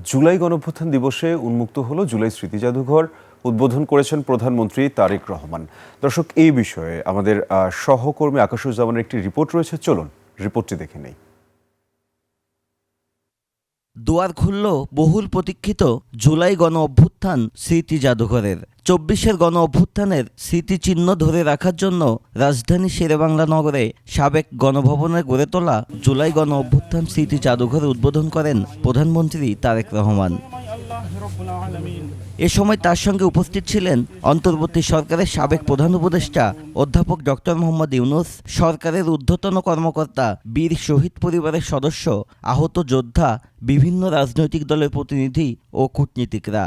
জুলাই গণঅভ্যুত্থান দিবসে উন্মুক্ত হলো জুলাই স্মৃতি জাদুঘর। উদ্বোধন করেছেন প্রধানমন্ত্রী তারেক রহমান। দর্শক, এই বিষয়ে আমাদের সহকর্মী আকাশুজ্জামানের একটি রিপোর্ট রয়েছে, চলুন রিপোর্টটি দেখে নেই। দুয়ার খুলল বহুল প্রতীক্ষিত জুলাই গণ অভ্যুত্থান স্মৃতি জাদুঘরের। ২৪-এর গণ অভ্যুত্থানের স্মৃতিচিহ্ন ধরে রাখার জন্য রাজধানী শেরেবাংলা নগরে সাবেক গণভবনে গড়ে তোলা জুলাই গণ অভ্যুত্থান স্মৃতি জাদুঘর উদ্বোধন করেন প্রধানমন্ত্রী তারেক রহমান। এ সময় তার সঙ্গে উপস্থিত ছিলেন অন্তর্বর্তী সরকারের সাবেক প্রধান উপদেষ্টা অধ্যাপক ডক্টর মোহাম্মদ ইউনূস, সরকারের ঊর্ধ্বতন কর্মকর্তা, বীর শহীদ পরিবারের সদস্য, আহত যোদ্ধা, বিভিন্ন রাজনৈতিক দলের প্রতিনিধি ও কূটনীতিকরা।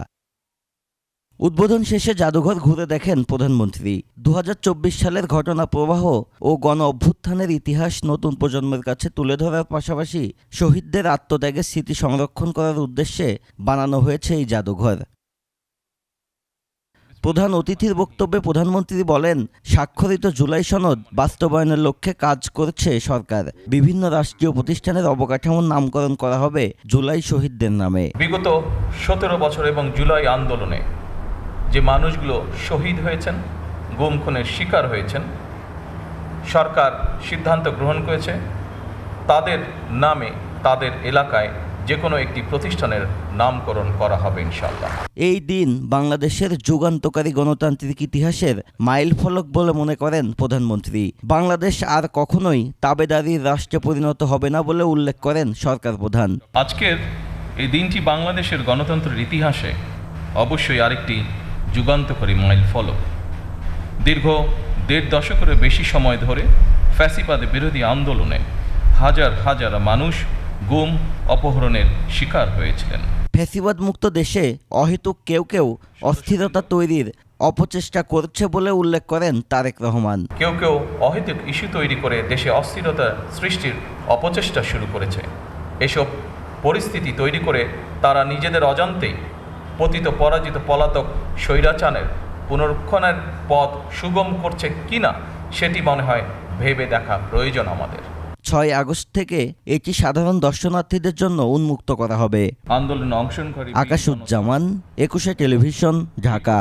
উদ্বোধন শেষে জাদুঘর ঘুরে দেখেন প্রধানমন্ত্রী। ২০২৪ সালের ঘটনা প্রবাহ ও গণ অভ্যুত্থানের ইতিহাস নতুন প্রজন্মের কাছে তুলে ধরার পাশাপাশি শহীদদের আত্মত্যাগের স্মৃতি সংরক্ষণ করার উদ্দেশ্যে বানানো হয়েছে এই জাদুঘর। প্রধান অতিথির বক্তব্যে প্রধানমন্ত্রী বলেন, স্বাক্ষরিত জুলাই সনদ বাস্তবায়নের লক্ষ্যে কাজ করছে সরকার। বিভিন্ন রাষ্ট্রীয় প্রতিষ্ঠানের অবকাঠামোর নামকরণ করা হবে জুলাই শহীদদের নামে। বিগত ১৭ বছর এবং জুলাই আন্দোলনে যে মানুষগুলো শহীদ হয়েছেন, গুম খুনের শিকার হয়েছেন, সরকার সিদ্ধান্ত গ্রহণ করেছে তাদের নামে তাদের এলাকায় যে কোনো একটি প্রতিষ্ঠানের নামকরণ করা হবে ইনশাআল্লাহ। এই দিন বাংলাদেশের যুগান্তকারী গণতান্ত্রিক ইতিহাসের মাইলফলক বলে মনে করেন প্রধানমন্ত্রী। বাংলাদেশ আর কখনোই তাবেদারির রাষ্ট্রে পরিণত হবে না বলে উল্লেখ করেন সরকার প্রধান। আজকের এই দিনটি বাংলাদেশের গণতন্ত্রের ইতিহাসে অবশ্যই আরেকটি যুগান্তকারী মাইলফলক। দীর্ঘ ১.৫ দশকেরও বেশি সময় ধরে ফ্যাসিবাদ বিরোধী আন্দোলনে হাজার হাজার মানুষ গুম অপহরণের শিকার হয়েছিলেন। ফ্যাসিবাদ মুক্ত দেশে অহেতুক কেউ কেউ অস্থিরতা তৈরির অপচেষ্টা করছে বলে উল্লেখ করেন তারেক রহমান। কেউ কেউ অহেতুক ইস্যু তৈরি করে দেশে অস্থিরতা সৃষ্টির অপচেষ্টা শুরু করেছে। এসব পরিস্থিতি তৈরি করে তারা নিজেদের অজান্তেই পতিত পরাজিত পলাতক স্বৈরাচারের পুনরুত্থানের পথ সুগম করছে কিনা সেটি মনে হয় ভেবে দেখা প্রয়োজন আমাদের। ৬ আগস্ট থেকে এটি সাধারণ দর্শনার্থীদের জন্য উন্মুক্ত করা হবে। আন্দোলনে অংশগ্রহণকারী আকাশুজ্জামান, ২১ টেলিভিশন, ঢাকা।